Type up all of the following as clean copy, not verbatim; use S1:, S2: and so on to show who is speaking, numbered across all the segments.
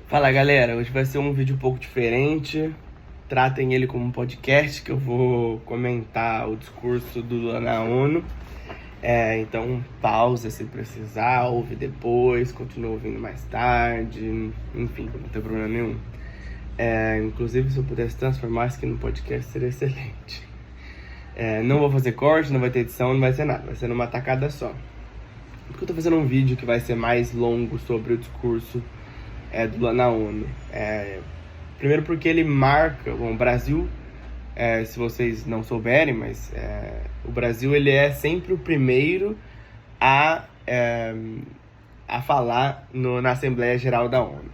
S1: Fala galera, hoje vai ser um vídeo um pouco diferente. Tratem ele como um podcast que eu vou comentar o discurso do Lula na ONU. Então pausa se precisar, ouve depois, continua ouvindo mais tarde, enfim, não tem problema nenhum. Inclusive, se eu pudesse transformar isso aqui no podcast, seria excelente. Não vou fazer corte, não vai ter edição, não vai ser nada, vai ser numa tacada só. Porque eu tô fazendo um vídeo que vai ser mais longo sobre o discurso do Lula na ONU. Primeiro porque ele marca, o Brasil, se vocês não souberem, mas o Brasil ele é sempre o primeiro a falar na Assembleia Geral da ONU.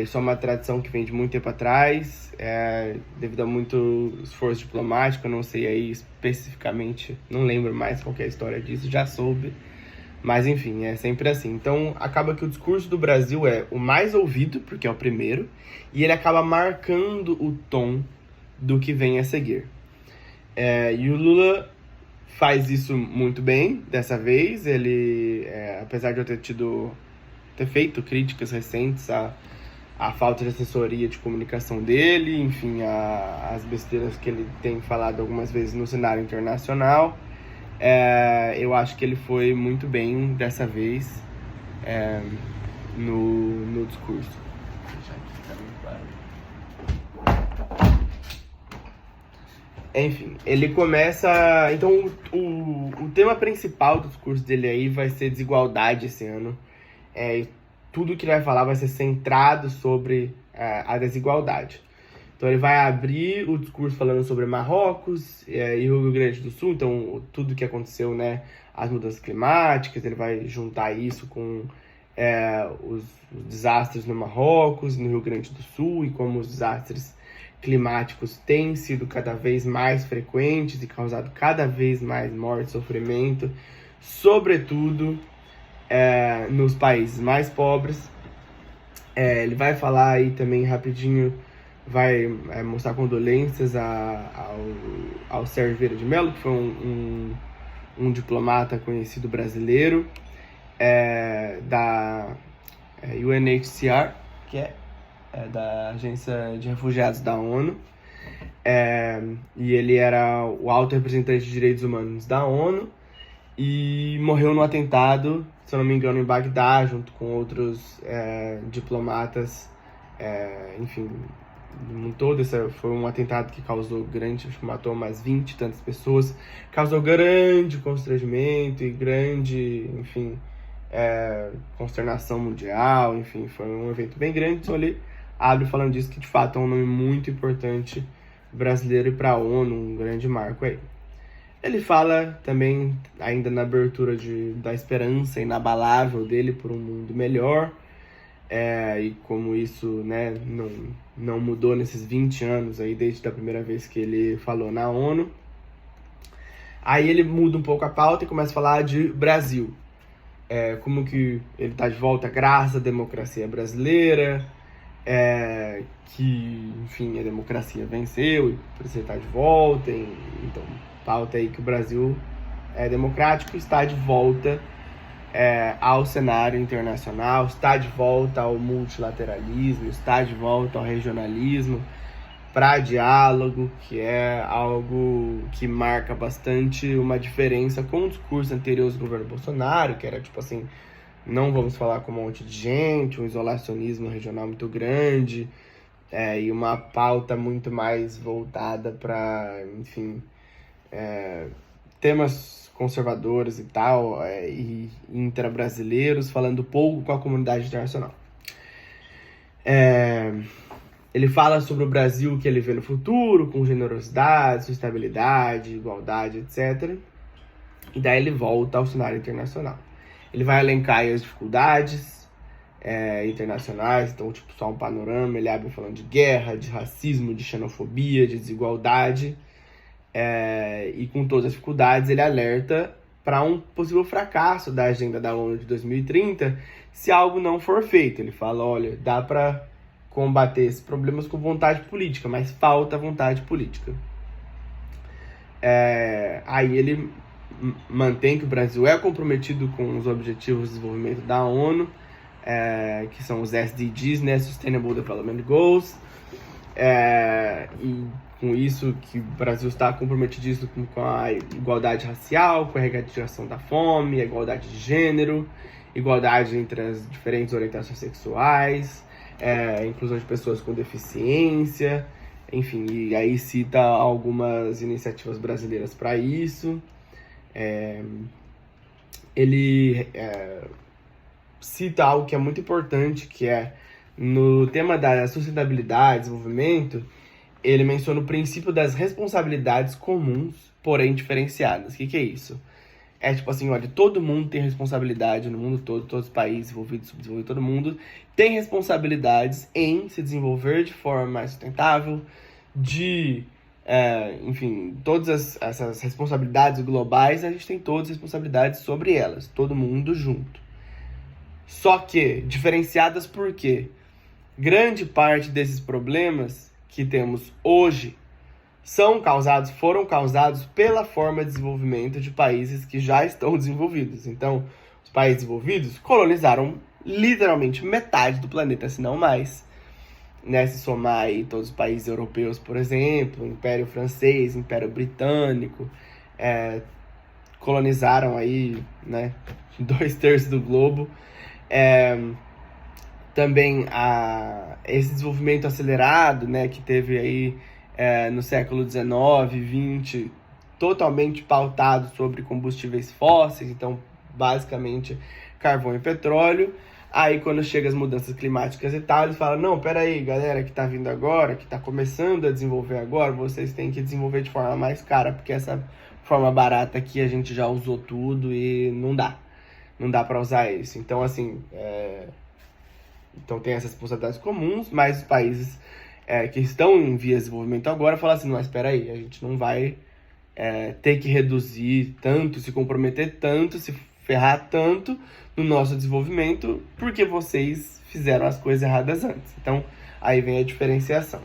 S1: Isso é uma tradição que vem de muito tempo atrás, devido a muito esforço diplomático. Eu não sei aí especificamente, não lembro mais qual que é a história disso, já soube. Mas enfim, é sempre assim. Então acaba que o discurso do Brasil é o mais ouvido, porque é o primeiro, e ele acaba marcando o tom do que vem a seguir. E o Lula faz isso muito bem dessa vez. Ele, apesar de eu ter feito críticas recentes à falta de assessoria de comunicação dele, enfim, as besteiras que ele tem falado algumas vezes no cenário internacional, eu acho que ele foi muito bem dessa vez no discurso. Vou deixar aqui, tá bem claro. Enfim, ele começa. Então, o tema principal do discurso dele aí vai ser desigualdade esse ano. Tudo que ele vai falar vai ser centrado sobre a desigualdade. Então ele vai abrir o discurso falando sobre Marrocos e o Rio Grande do Sul, então tudo que aconteceu, né, as mudanças climáticas. Ele vai juntar isso com os desastres no Marrocos, no Rio Grande do Sul, e como os desastres climáticos têm sido cada vez mais frequentes e causado cada vez mais morte e sofrimento, sobretudo nos países mais pobres. Ele vai falar aí também rapidinho, vai mostrar condolências ao Sérgio Vieira de Mello, que foi um diplomata conhecido brasileiro, da UNHCR, que é da Agência de Refugiados da ONU, e ele era o alto representante de direitos humanos da ONU, e morreu no atentado, se eu não me engano, em Bagdá, junto com outros diplomatas, enfim, no mundo todo. Esse foi um atentado que causou acho que matou umas 20 e tantas pessoas, causou grande constrangimento e grande, enfim, consternação mundial, enfim, foi um evento bem grande. Então ele abre falando disso, que de fato é um nome muito importante brasileiro e para a ONU, um grande marco aí. Ele fala também, ainda na abertura da esperança inabalável dele por um mundo melhor, e como isso, né, não mudou nesses 20 anos aí, desde a primeira vez que ele falou na ONU. Aí ele muda um pouco a pauta e começa a falar de Brasil. Como que ele está de volta graças à democracia brasileira, que, enfim, a democracia venceu e precisa estar de volta. Então, pauta aí que o Brasil é democrático, está de volta ao cenário internacional, está de volta ao multilateralismo, está de volta ao regionalismo, para diálogo, que é algo que marca bastante uma diferença com o discurso anterior do governo Bolsonaro, que era tipo assim: não vamos falar com um monte de gente, um isolacionismo regional muito grande, e uma pauta muito mais voltada para, enfim, temas conservadores e tal, e intra-brasileiros, falando pouco com a comunidade internacional. Ele fala sobre o Brasil que ele vê no futuro, com generosidade, sustentabilidade, igualdade, etc. E daí ele volta ao cenário internacional. Ele vai elencar aí as dificuldades internacionais, então, tipo, só um panorama. Ele abre falando de guerra, de racismo, de xenofobia, de desigualdade. E com todas as dificuldades, ele alerta para um possível fracasso da agenda da ONU de 2030 se algo não for feito. Ele fala: olha, dá para combater esses problemas com vontade política, mas falta vontade política. Aí ele mantém que o Brasil é comprometido com os objetivos de desenvolvimento da ONU, que são os SDGs, né, Sustainable Development Goals, e com isso que o Brasil está comprometido com a igualdade racial, com a erradicação da fome, a igualdade de gênero, igualdade entre as diferentes orientações sexuais, inclusão de pessoas com deficiência, enfim, e aí cita algumas iniciativas brasileiras para isso. Ele cita algo que é muito importante, que é no tema da sustentabilidade, desenvolvimento, ele menciona o princípio das responsabilidades comuns, porém diferenciadas. O que é isso? É tipo assim, olha, todo mundo tem responsabilidade no mundo todo, todos os países envolvidos, subdesenvolvidos, todo mundo tem responsabilidades em se desenvolver de forma mais sustentável, enfim, todas essas responsabilidades globais, a gente tem todas as responsabilidades sobre elas, todo mundo junto. Só que, diferenciadas por quê? Grande parte desses problemas que temos hoje foram causados pela forma de desenvolvimento de países que já estão desenvolvidos. Então, os países desenvolvidos colonizaram literalmente metade do planeta, se não mais. Né? Se somar aí todos os países europeus, por exemplo, Império Francês, Império Britânico, colonizaram aí, né, 2/3 do globo. Também esse desenvolvimento acelerado, né, que teve aí no século XIX, XX, totalmente pautado sobre combustíveis fósseis, então basicamente carvão e petróleo. Aí quando chega as mudanças climáticas e tal, eles falam, não, peraí, galera que tá vindo agora, que tá começando a desenvolver agora, vocês têm que desenvolver de forma mais cara, porque essa forma barata aqui a gente já usou tudo e não dá para usar isso. Então, assim, então tem essas responsabilidades comuns, mas os países que estão em vias de desenvolvimento agora falam assim, não, espera aí, a gente não vai ter que reduzir tanto, se comprometer tanto, se ferrar tanto no nosso desenvolvimento, porque vocês fizeram as coisas erradas antes. Então, aí vem a diferenciação.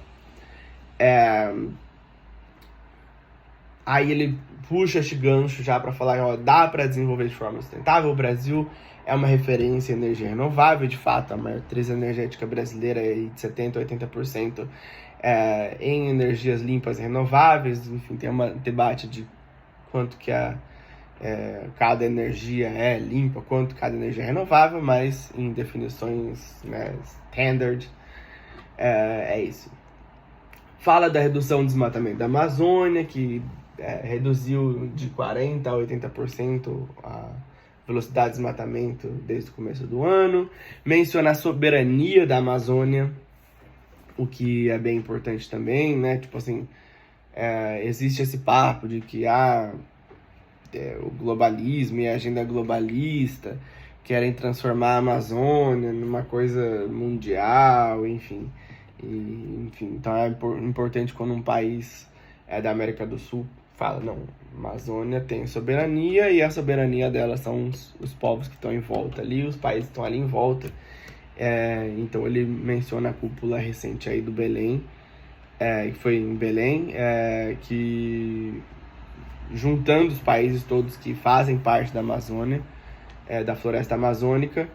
S1: Aí ele puxa este gancho já para falar, ó, dá para desenvolver de forma sustentável. O Brasil é uma referência em energia renovável, de fato, a matriz energética brasileira é de 70% a 80% em energias limpas e renováveis. Enfim, tem um debate de quanto que cada energia é limpa, quanto cada energia é renovável, mas em definições, né, standard, é isso. Fala da redução do desmatamento da Amazônia, que reduziu de 40% a 80% a velocidade de desmatamento desde o começo do ano. Menciona a soberania da Amazônia, o que é bem importante também, né? Tipo assim, existe esse papo de que o globalismo e a agenda globalista querem transformar a Amazônia numa coisa mundial, enfim. Então é importante quando um país da América do Sul fala, não, a Amazônia tem soberania e a soberania dela são os povos que estão em volta ali, os países que estão ali em volta. Então ele menciona a cúpula recente aí do Belém, que foi em Belém, que juntando os países todos que fazem parte da Amazônia, da floresta amazônica,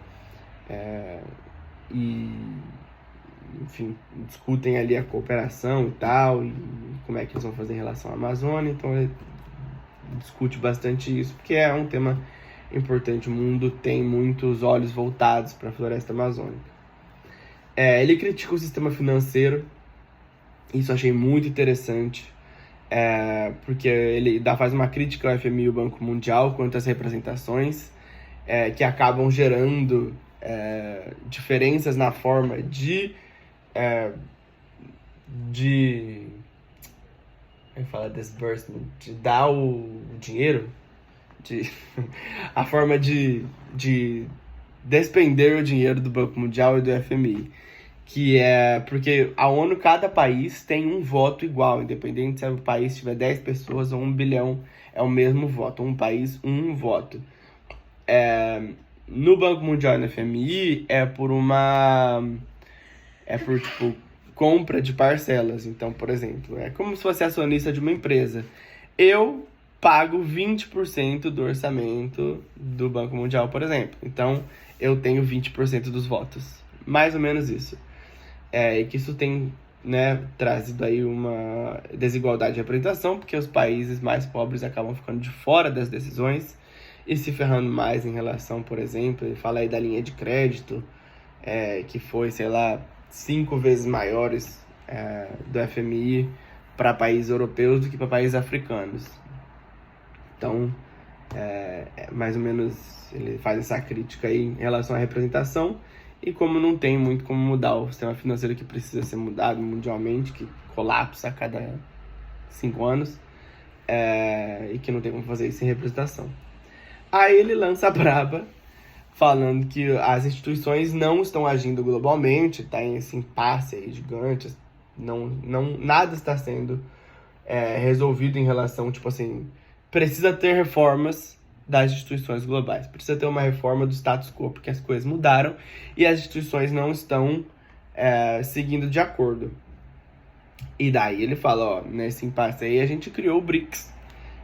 S1: enfim, discutem ali a cooperação e tal, e como é que eles vão fazer em relação à Amazônia. Então ele discute bastante isso, porque é um tema importante. O mundo tem muitos olhos voltados para a floresta amazônica. Ele critica o sistema financeiro, isso eu achei muito interessante, porque ele faz uma crítica ao FMI e ao Banco Mundial quanto às representações que acabam gerando diferenças na forma de disbursement, de dar o dinheiro, a forma de despender o dinheiro do Banco Mundial e do FMI, que é porque a ONU, cada país tem um voto igual, independente se o país tiver 10 pessoas ou 1 bilhão, é o mesmo voto, um país, um voto. No Banco Mundial e no FMI é por tipo compra de parcelas. Então, por exemplo, é como se fosse acionista de uma empresa. Eu pago 20% do orçamento do Banco Mundial, por exemplo. Então, eu tenho 20% dos votos. Mais ou menos isso. E que isso tem, né, trazido aí uma desigualdade de representação, porque os países mais pobres acabam ficando de fora das decisões e se ferrando mais em relação, por exemplo, ele fala aí da linha de crédito, que foi, sei lá, 5 vezes maiores do FMI para países europeus do que para países africanos. Então, mais ou menos, ele faz essa crítica aí em relação à representação, e como não tem muito como mudar o sistema financeiro que precisa ser mudado mundialmente, que colapsa a cada 5 anos, e que não tem como fazer isso sem representação. Aí ele lança a braba, falando que as instituições não estão agindo globalmente, tá em esse impasse aí gigante, nada está sendo resolvido em relação, tipo assim, precisa ter reformas das instituições globais, precisa ter uma reforma do status quo, porque as coisas mudaram e as instituições não estão seguindo de acordo. E daí ele fala, nesse impasse aí a gente criou o BRICS,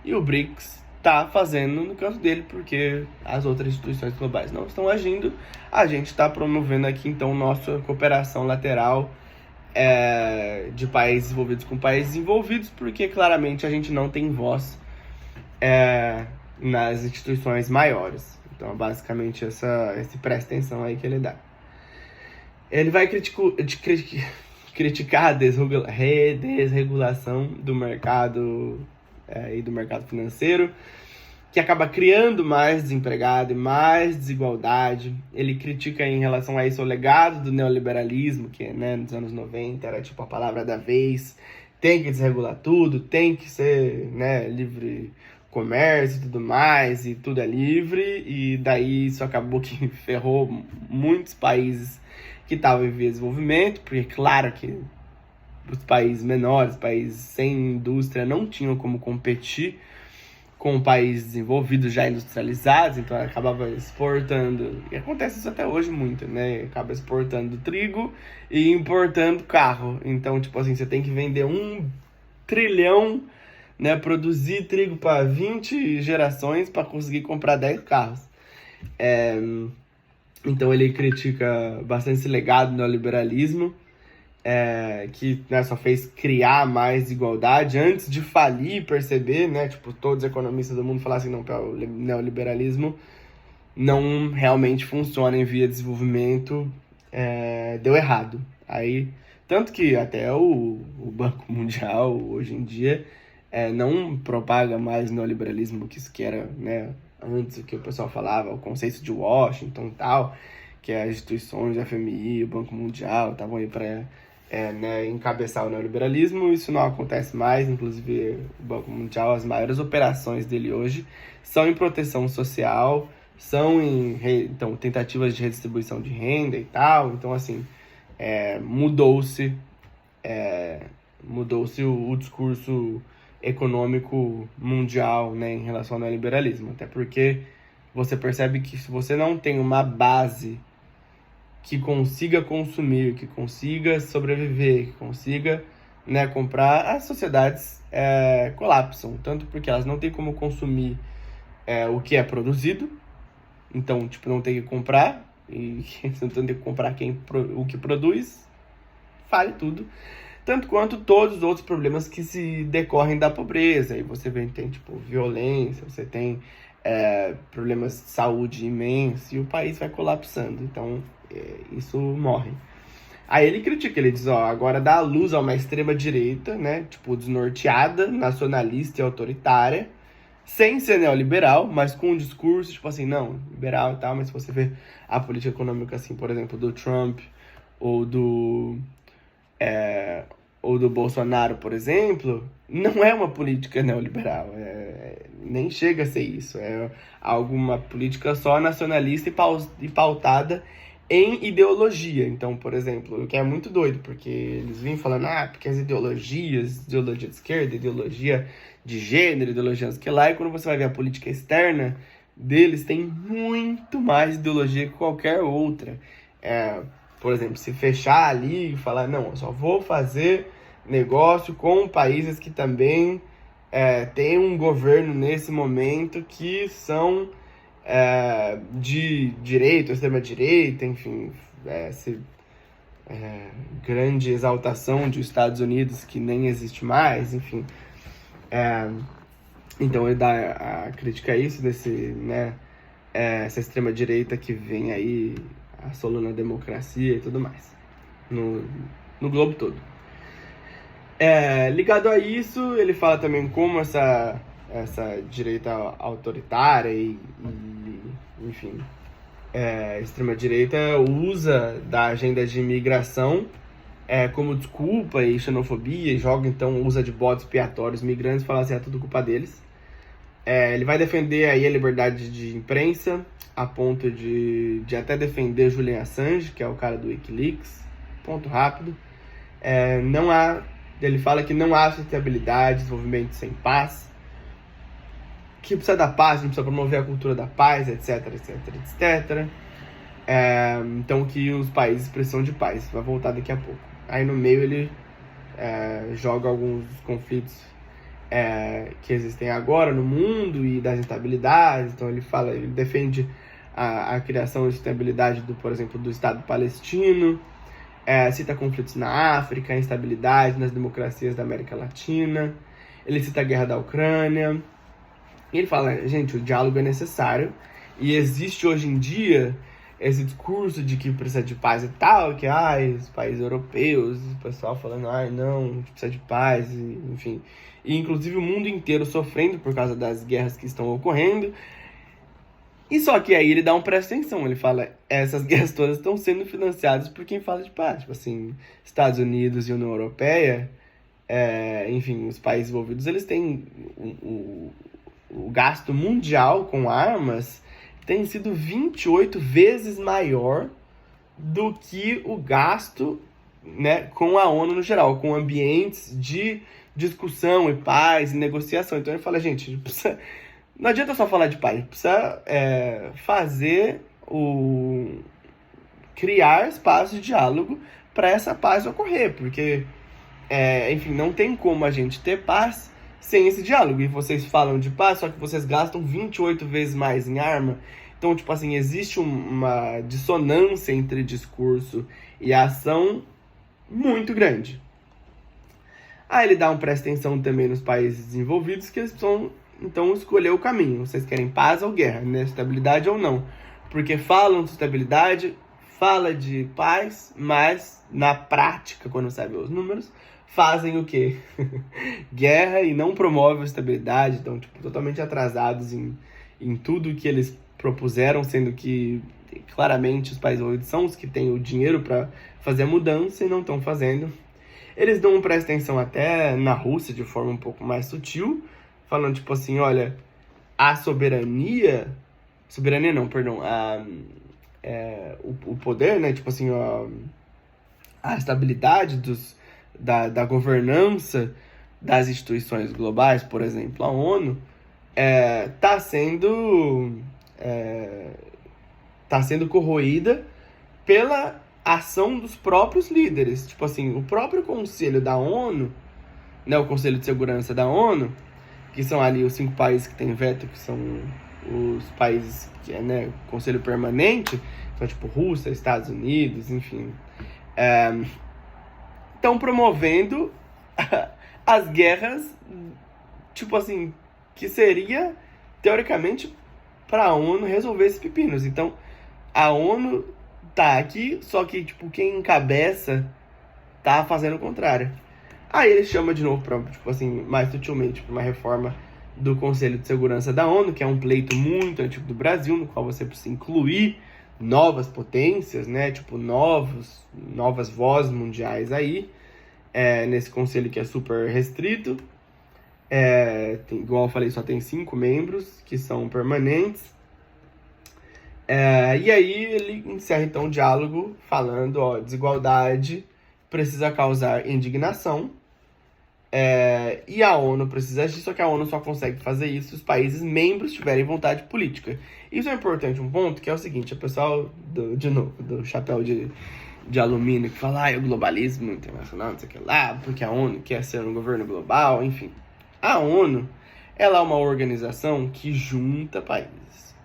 S1: e o BRICS tá fazendo no canto dele, porque as outras instituições globais não estão agindo. A gente está promovendo aqui, então, nossa cooperação lateral de países desenvolvidos com países desenvolvidos, porque claramente a gente não tem voz nas instituições maiores. Então, basicamente, esse presta atenção aí que ele dá. Ele vai criticar a desregulação do mercado e do mercado financeiro, que acaba criando mais desempregado e mais desigualdade. Ele critica em relação a isso o legado do neoliberalismo, que nos anos 90 era tipo a palavra da vez, tem que desregular tudo, tem que ser livre comércio e tudo mais, e tudo é livre, e daí isso acabou que ferrou muitos países que estavam em vias de desenvolvimento, porque claro que os países menores, países sem indústria, não tinham como competir com países desenvolvidos já industrializados, então acabava exportando, e acontece isso até hoje muito, acaba exportando trigo e importando carro. Então, tipo assim, você tem que vender 1 trilhão, produzir trigo para 20 gerações para conseguir comprar 10 carros. Então ele critica bastante esse legado do neoliberalismo, que só fez criar mais desigualdade antes de falir e perceber, todos os economistas do mundo falassem assim, não, o neoliberalismo não realmente funciona em via de desenvolvimento, deu errado. Aí, tanto que até o Banco Mundial, hoje em dia, não propaga mais neoliberalismo, que isso que era, antes o que o pessoal falava, o conceito de Washington e tal, que as instituições, o FMI, o Banco Mundial, estavam aí para encabeçar o neoliberalismo. Isso não acontece mais, inclusive o Banco Mundial, as maiores operações dele hoje são em proteção social, são em tentativas de redistribuição de renda e tal. Então, assim, mudou-se o discurso econômico mundial, em relação ao neoliberalismo, até porque você percebe que se você não tem uma base que consiga consumir, que consiga sobreviver, que consiga comprar, as sociedades colapsam, tanto porque elas não têm como consumir o que é produzido, então não tem que comprar, e você não tem que comprar o que produz, fale tudo. Tanto quanto todos os outros problemas que se decorrem da pobreza. E você tem, violência, você tem problemas de saúde imensos, e o país vai colapsando. Então, isso morre. Aí ele critica, ele diz, agora dá luz a uma extrema-direita, desnorteada, nacionalista e autoritária, sem ser neoliberal, mas com um discurso, não, liberal e tal, mas se você ver a política econômica, assim, por exemplo, do Trump, ou do Bolsonaro, por exemplo, não é uma política neoliberal, nem chega a ser isso, alguma política só nacionalista e pautada em ideologia. Então, por exemplo, o que é muito doido, porque eles vêm falando, porque as ideologia de esquerda, ideologia de gênero, ideologia que lá, e quando você vai ver a política externa deles, tem muito mais ideologia que qualquer outra. Por exemplo, se fechar ali e falar, não, eu só vou fazer negócio com países que também têm um governo nesse momento que são de direita, extrema-direita, enfim, grande exaltação dos Estados Unidos que nem existe mais, enfim. Então ele dá a crítica a isso, essa extrema-direita que vem aí assolando a democracia e tudo mais, no globo todo. Ligado a isso, ele fala também como essa direita autoritária enfim, extrema-direita usa da agenda de imigração como desculpa e xenofobia, usa de bodes expiatórios migrantes, fala assim, é tudo culpa deles. Ele vai defender aí a liberdade de imprensa, a ponto de até defender Julian Assange, que é o cara do Wikileaks, ponto rápido. Ele fala que não há sustentabilidade, desenvolvimento sem paz, que precisa da paz, a gente precisa promover a cultura da paz, etc, etc, etc. Então que os países precisam de paz, vai voltar daqui a pouco. Aí no meio ele joga alguns conflitos que existem agora no mundo e das instabilidades. Então ele defende a criação e sustentabilidade por exemplo, do Estado palestino, cita conflitos na África, instabilidade nas democracias da América Latina, ele cita a guerra da Ucrânia, e ele fala, gente, o diálogo é necessário, e existe hoje em dia esse discurso de que precisa de paz e tal, que os países europeus, o pessoal falando, não, a gente precisa de paz, enfim. E inclusive o mundo inteiro sofrendo por causa das guerras que estão ocorrendo. E só que aí ele dá um presta atenção, ele fala, essas guerras todas estão sendo financiadas por quem fala de paz. Tipo assim, Estados Unidos e União Europeia, enfim, os países envolvidos, eles têm o gasto mundial com armas tem sido 28 vezes maior do que o gasto, com a ONU no geral, com ambientes de discussão e paz e negociação. Então ele fala, gente, não adianta só falar de paz, precisa criar espaço de diálogo para essa paz ocorrer, porque, enfim, não tem como a gente ter paz sem esse diálogo. E vocês falam de paz, só que vocês gastam 28 vezes mais em arma. Então, tipo assim, existe uma dissonância entre discurso e ação muito grande. Aí ele dá um presta atenção também nos países desenvolvidos, que eles precisam, então, escolher o caminho. Vocês querem paz ou guerra, estabilidade ou não. Porque falam de estabilidade, fala de paz, mas na prática, quando sabe os números, fazem o quê? Guerra, e não promovem a estabilidade. Então, totalmente atrasados em tudo que eles propuseram, sendo que claramente os países envolvidos são os que têm o dinheiro para fazer a mudança e não estão fazendo. Eles dão um presta atenção até na Rússia de forma um pouco mais sutil, falando tipo assim, olha, a o poder, tipo assim, a estabilidade da governança das instituições globais, por exemplo, a ONU, está sendo corroída pela ação dos próprios líderes. Tipo assim, o próprio Conselho da ONU, o Conselho de Segurança da ONU, que são ali os 5 países que têm veto, que são os países que Conselho Permanente, então tipo Rússia, Estados Unidos, enfim, estão promovendo as guerras, tipo assim, que seria teoricamente para a ONU resolver esses pepinos. Então a ONU tá aqui, só que tipo quem encabeça tá fazendo o contrário. Aí ele chama de novo para, tipo assim, mais sutilmente, para uma reforma do Conselho de Segurança da ONU, que é um pleito muito antigo do Brasil, no qual você precisa incluir novas potências, tipo novas vozes mundiais aí, nesse conselho que é super restrito. Igual eu falei, só tem 5 membros que são permanentes. E aí ele encerra então o diálogo falando, desigualdade precisa causar indignação, e a ONU precisa agir, só que a ONU só consegue fazer isso se os países membros tiverem vontade política. Isso é importante, um ponto, que é o seguinte, o pessoal do chapéu de alumínio que fala, o globalismo internacional, não sei o que lá, porque a ONU quer ser um governo global, enfim. A ONU, ela é uma organização que junta países.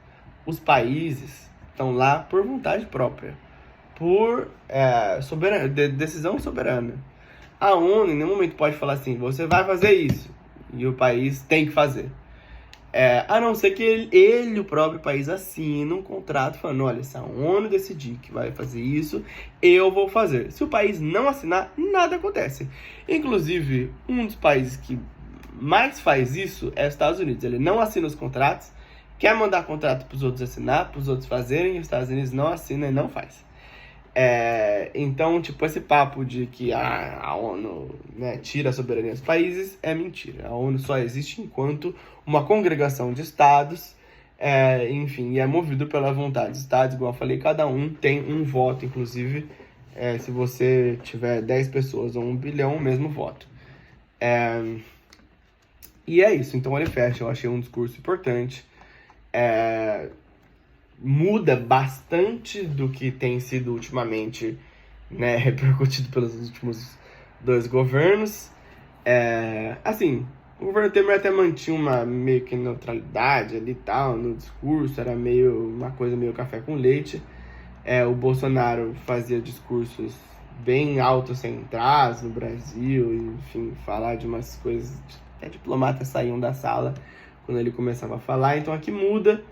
S1: os países estão lá por vontade própria, por decisão soberana. A ONU, em nenhum momento, pode falar assim, você vai fazer isso, e o país tem que fazer. A não ser que ele, o próprio país, assine um contrato falando, olha, se a ONU decidir que vai fazer isso, eu vou fazer. Se o país não assinar, nada acontece. Inclusive, um dos países que mais faz isso é os Estados Unidos. Ele não assina os contratos, quer mandar contrato para os outros assinar, para os outros fazerem, e os Estados Unidos não assina e não faz. Então, tipo, esse papo de que a ONU, né, tira a soberania dos países é mentira. A ONU só existe enquanto uma congregação de estados, enfim, e é movido pela vontade dos estados. Igual eu falei, cada um tem um voto, inclusive, se você tiver 10 pessoas ou 1 bilhão, o mesmo voto. E é isso, então ele fecha. Eu achei um discurso importante. Muda bastante do que tem sido ultimamente, né, repercutido pelos últimos 2 governos. Assim, o governo Temer até mantinha uma meio que neutralidade ali e tal, no discurso, era meio uma coisa meio café com leite. O Bolsonaro fazia discursos bem autocentrados no Brasil, enfim, falar de umas coisas, até diplomatas saíam da sala quando ele começava a falar. Então aqui muda.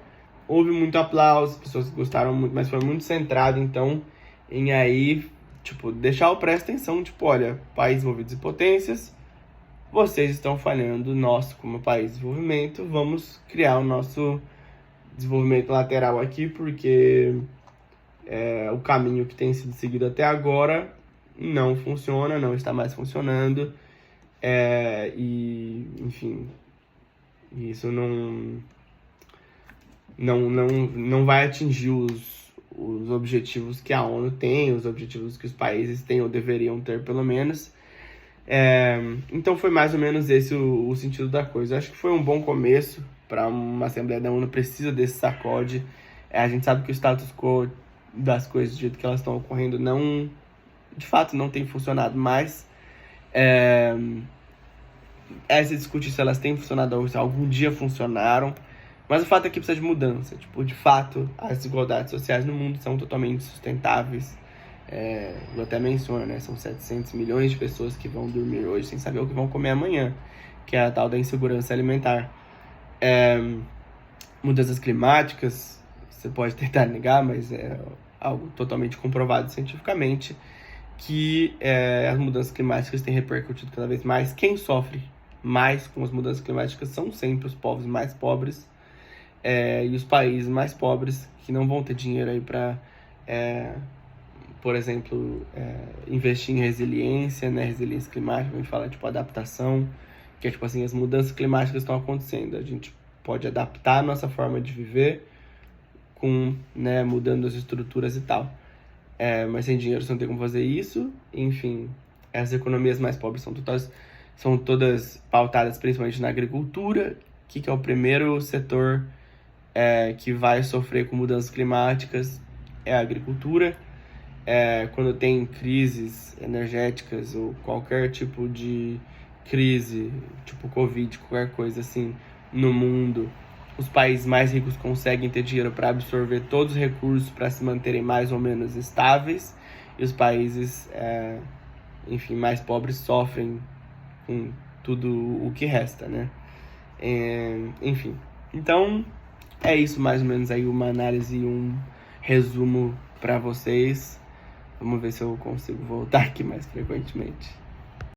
S1: Houve muito aplauso, as pessoas gostaram muito, mas foi muito centrado, então, em aí, tipo, deixar o presta atenção, tipo, olha, países envolvidos em potências, vocês estão falhando, nós, como país de desenvolvimento, vamos criar o nosso desenvolvimento lateral aqui, porque o caminho que tem sido seguido até agora não funciona, não está mais funcionando, e, enfim, isso não vai atingir os objetivos que a ONU tem, os objetivos que os países têm ou deveriam ter, pelo menos. Então foi mais ou menos esse o sentido da coisa. Acho que foi um bom começo para uma Assembleia da ONU, precisa desse sacode. A gente sabe que o status quo das coisas do jeito que elas estão ocorrendo de fato não tem funcionado mais. Se discute se elas têm funcionado ou se algum dia funcionaram. Mas o fato é que precisa de mudança. Tipo, de fato, as desigualdades sociais no mundo são totalmente sustentáveis. Eu até menciono, né? São 700 milhões de pessoas que vão dormir hoje sem saber o que vão comer amanhã, que é a tal da insegurança alimentar. Mudanças climáticas, você pode tentar negar, mas é algo totalmente comprovado cientificamente, que as mudanças climáticas têm repercutido cada vez mais. Quem sofre mais com as mudanças climáticas são sempre os povos mais pobres, e os países mais pobres, que não vão ter dinheiro aí para, por exemplo, investir em resiliência, né? Resiliência climática, a gente fala tipo adaptação, que é tipo assim, as mudanças climáticas estão acontecendo, a gente pode adaptar a nossa forma de viver né, mudando as estruturas e tal. Mas sem dinheiro você não tem como fazer isso. Enfim, as economias mais pobres são todas pautadas principalmente na agricultura, que é o primeiro setor que vai sofrer com mudanças climáticas, é a agricultura. Quando tem crises energéticas ou qualquer tipo de crise, tipo Covid, qualquer coisa assim, no mundo, os países mais ricos conseguem ter dinheiro para absorver todos os recursos para se manterem mais ou menos estáveis, e os países, enfim, mais pobres sofrem com tudo o que resta, né? Enfim, então é isso mais ou menos aí, uma análise e um resumo para vocês. Vamos ver se eu consigo voltar aqui mais frequentemente.